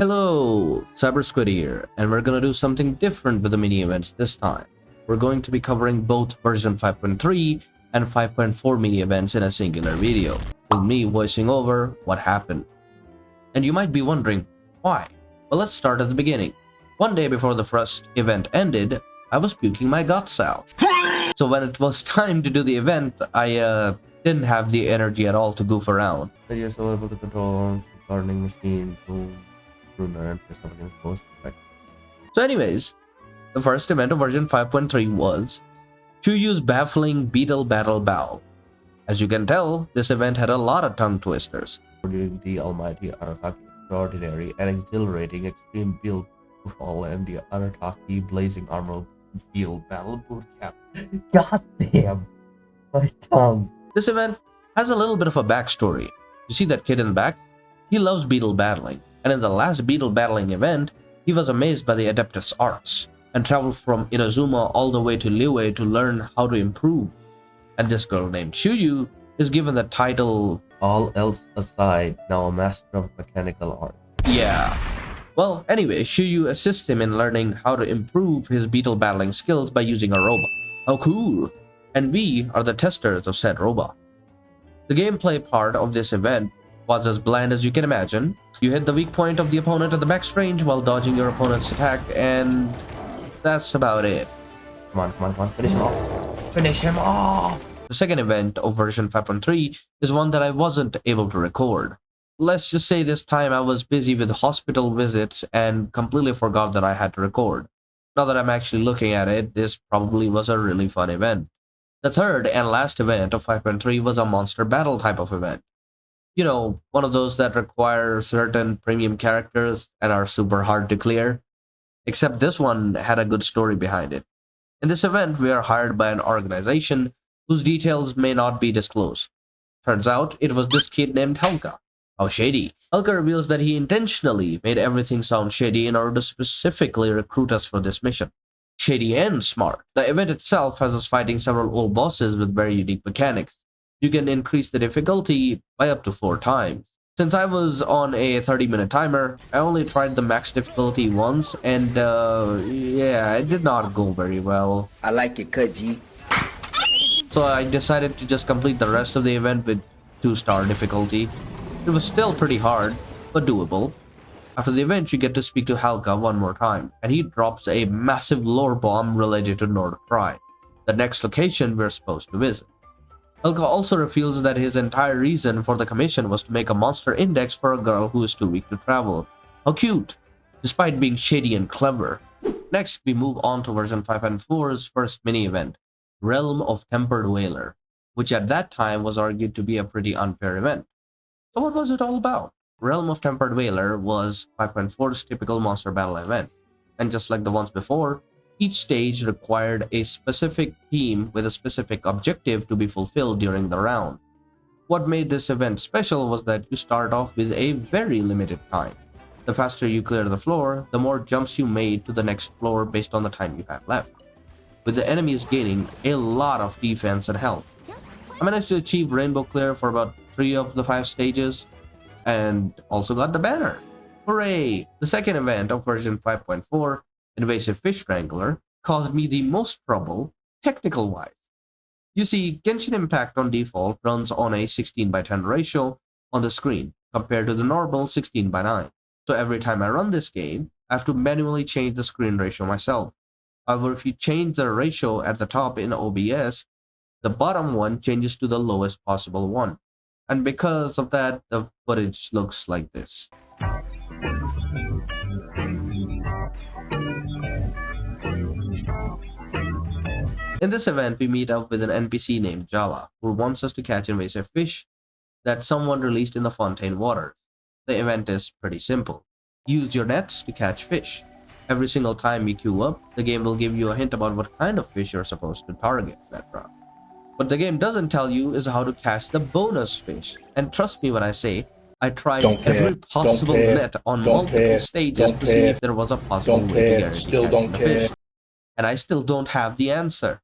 Hello, Cyber Squid here, and we're gonna do something different with the mini events this time. We're going to be covering both version 5.3 and 5.4 mini events in a singular video, with me voicing over what happened. And you might be wondering, why? Well, let's start at the beginning. One day before the first event ended, I was puking my guts out. So when it was time to do the event, I didn't have the energy at all to goof around. You're so able to control gardening machine, So anyways, the first event of version 5.3 was Chuyu's baffling beetle battle bow. As you can tell, this event had a lot of tongue twisters. During the almighty Arataki extraordinary and exhilarating extreme build brawl and the Arataki blazing armor field battle boot camp. God damn, my tongue. This event has a little bit of a backstory. You see that kid in the back? He loves beetle battling. And in the last beetle battling event, he was amazed by the Adeptus arts and traveled from Inazuma all the way to Liyue to learn how to improve. And this girl named Chuyu is given the title All Else Aside, now a master of mechanical art. Yeah. Well, anyway, Chuyu assists him in learning how to improve his beetle battling skills by using a robot. How cool! And we are the testers of said robot. The gameplay part of this event was as bland as you can imagine. You hit the weak point of the opponent at the max range while dodging your opponent's attack, and that's about it. Come on, come on, come on, finish him off. Finish him off! The second event of version 5.3 is one that I wasn't able to record. Let's just say this time I was busy with hospital visits and completely forgot that I had to record. Now that I'm actually looking at it, this probably was a really fun event. The third and last event of 5.3 was a monster battle type of event. You know, one of those that require certain premium characters and are super hard to clear. Except this one had a good story behind it. In this event, we are hired by an organization whose details may not be disclosed. Turns out, it was this kid named Helga. How shady. Helga reveals that he intentionally made everything sound shady in order to specifically recruit us for this mission. Shady and smart. The event itself has us fighting several old bosses with very unique mechanics. You can increase the difficulty by up to 4 times. Since I was on a 30-minute timer, I only tried the max difficulty once, and yeah, it did not go very well. I like it, Kaji. So I decided to just complete the rest of the event with 2-star difficulty. It was still pretty hard, but doable. After the event, you get to speak to Helga one more time, and he drops a massive lore bomb related to Nordic Pride, the next location we're supposed to visit. Helga also reveals that his entire reason for the commission was to make a monster index for a girl who is too weak to travel. How cute! Despite being shady and clever. Next, we move on to version 5.4's first mini-event, Realm of Tempered Whaler, which at that time was argued to be a pretty unfair event. So what was it all about? Realm of Tempered Whaler was 5.4's typical monster battle event, and just like the ones before, each stage required a specific team with a specific objective to be fulfilled during the round. What made this event special was that you start off with a very limited time. The faster you clear the floor, the more jumps you made to the next floor based on the time you have left, with the enemies gaining a lot of defense and health. I managed to achieve Rainbow Clear for about 3 of the 5 stages, and also got the banner. Hooray! The second event of version 5.4, Invasive Fish Strangler, caused me the most trouble, technical-wise. You see, Genshiниmpact on default runs on a 16:10 ratio on the screen, compared to the normal 16:9. So every time I run this game, I have to manually change the screen ratio myself. However, if you change the ratio at the top in OBS, the bottom one changes to the lowest possible one. And because of that, the footage looks like this. In this event, we meet up with an NPC named Jala, who wants us to catch invasive fish that someone released in the Fontaine waters. The event is pretty simple. Use your nets to catch fish. Every single time you queue up, the game will give you a hint about what kind of fish you're supposed to target that round. What the game doesn't tell you is how to catch the bonus fish. And trust me when I say, I tried every possible net on multiple stages to see if there was a possible way to guarantee catching the fish. And I still don't have the answer.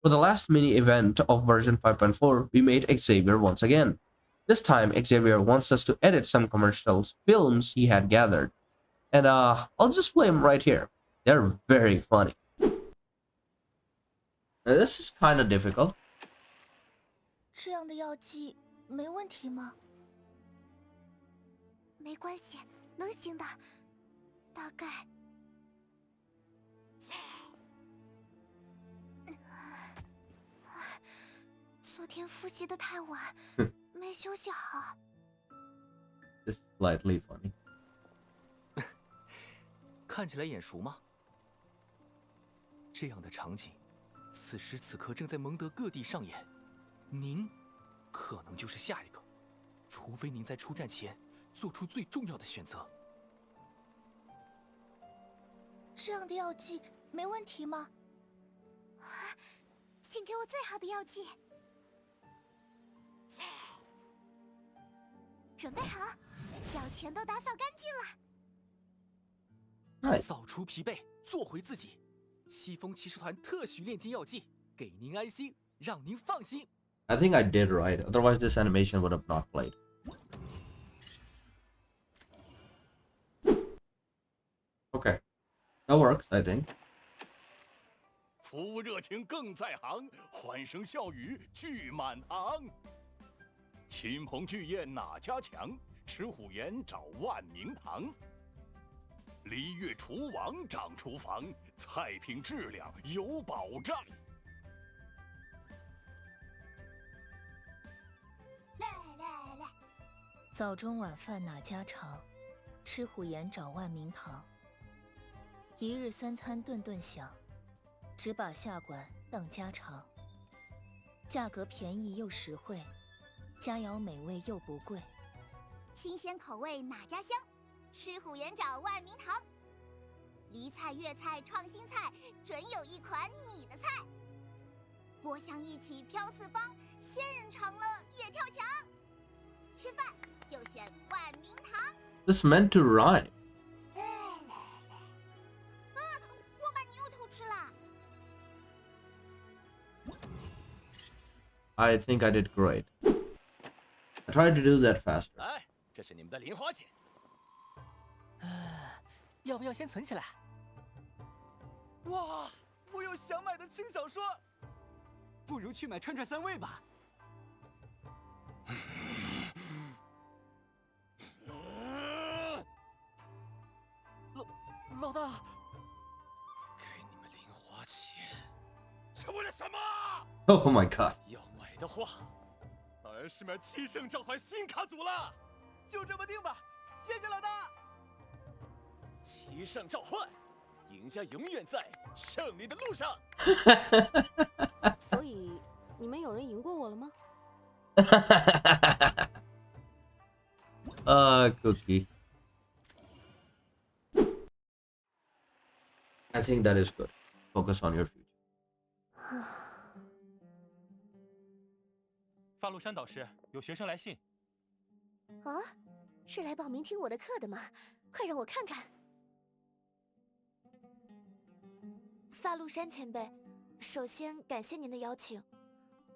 For the last mini event of version 5.4, we made Xavier once again. This time, Xavier wants us to edit some commercials films he had gathered. And I'll just play them right here. They're very funny. Now, this is kind of difficult. 这样的药剂没问题吗？没关系，能行的，大概。昨天复习的太晚，没休息好。Just slightly funny. 看起来眼熟吗？这样的场景，此时此刻正在蒙德各地上演。您，可能就是下一个，除非您在出战前做出最重要的选择。这样的药剂没问题吗？请给我最好的药剂。准备好，药全都打扫干净了。扫除疲惫，做回自己。西风骑士团特许炼金药剂，给您安心，让您放心。I think I did right. Otherwise, this animation would have not played. Okay, that works, I think. 服务热情更在行，欢声笑语聚满堂。亲朋聚宴哪家强？吃虎颜找万明堂。璃月厨王掌厨房，菜品质量有保障。来，早中晚饭哪家常？吃虎颜找万明堂。一日三餐顿顿响，只把下馆当家常。价格便宜又实惠，佳肴美味又不贵。新鲜口味哪家香？吃虎颜找万明堂。梨菜粤菜创新菜，准有一款你的菜。锅香一起飘四方，仙人尝了也跳墙。吃饭就选万明堂。This meant to rhyme. 我把你又偷吃了。I think I did great. I tried to do that faster. 来，这是你们的零花钱。要不要先存起来？哇，我有想买的轻小说，不如去买串串三味吧。老大，给你们零花钱，是为了什么？ Oh my god. 要买的话，当然是买七圣召唤新卡组了。就这么定吧，谢谢老大。七圣召唤，赢家永远在胜利的路上。所以你们有人赢过我了吗？Cookie. I think that is good. Focus on your future. 发露山导师，有学生来信。啊，是来报名听我的课的吗？快让我看看。发露山前辈，首先感谢您的邀请。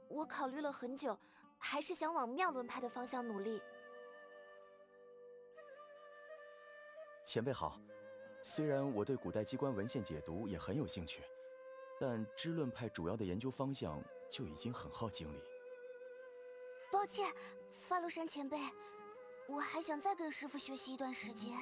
我考虑了很久，还是想往妙论派的方向努力。前辈好，虽然我对古代机关文献解读也很有兴趣，但知论派主要的研究方向就已经很耗精力。抱歉，发露山前辈，我还想再跟师傅学习一段时间。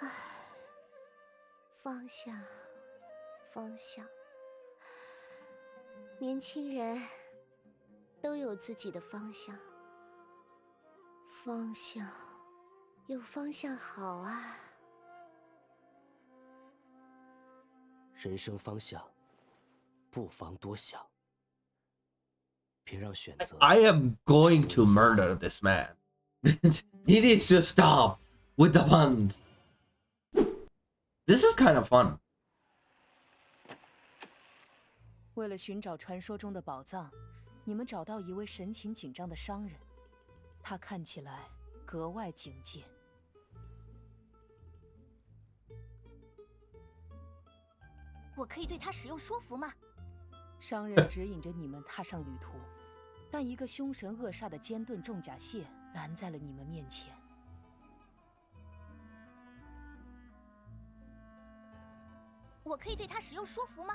唉，方向，方向。年轻人都有自己的方向，方向，有方向好啊。人生方向，不妨多想，别让选择。I am going to murder this man. He needs to stop with the puns. This is kind of fun. 为了寻找传说中的宝藏，你们找到一位神情紧张的商人，他看起来格外警戒。我可以对他使用说服吗？商人指引着你们踏上旅途，但一个凶神恶煞的尖盾重甲蟹拦在了你们面前。我可以对他使用说服吗？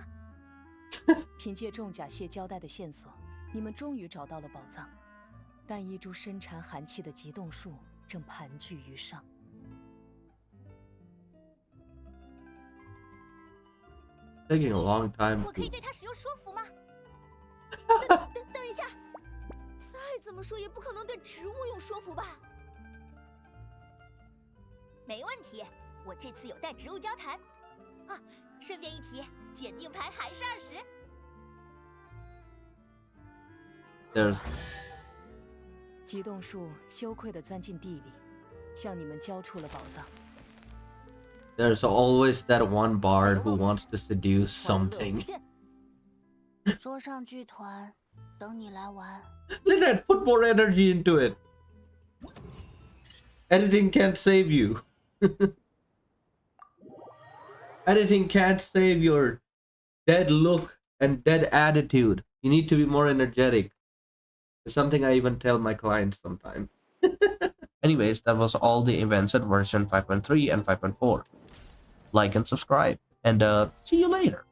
凭借重甲蟹交代的线索，你们终于找到了宝藏，但一株深缠寒气的极冻树正盘踞于上。Taking a long time. 我可以对他使用说服吗？等一下，再怎么说也不可能对植物用说服吧？没问题，我这次有带植物交谈。啊，顺便一提，检定牌还是20。There's 极冻树羞愧地钻进地里，向你们交出了宝藏。there's always that one bard who wants to seduce something. 说上剧团，等你来玩。Let that put more energy into it. Editing can't save you. Editing can't save your dead look and dead attitude. You need to be more energetic. It's something I even tell my clients sometimes. Anyways, that was all the events at version 5.3 and 5.4. Like and subscribe, and see you later.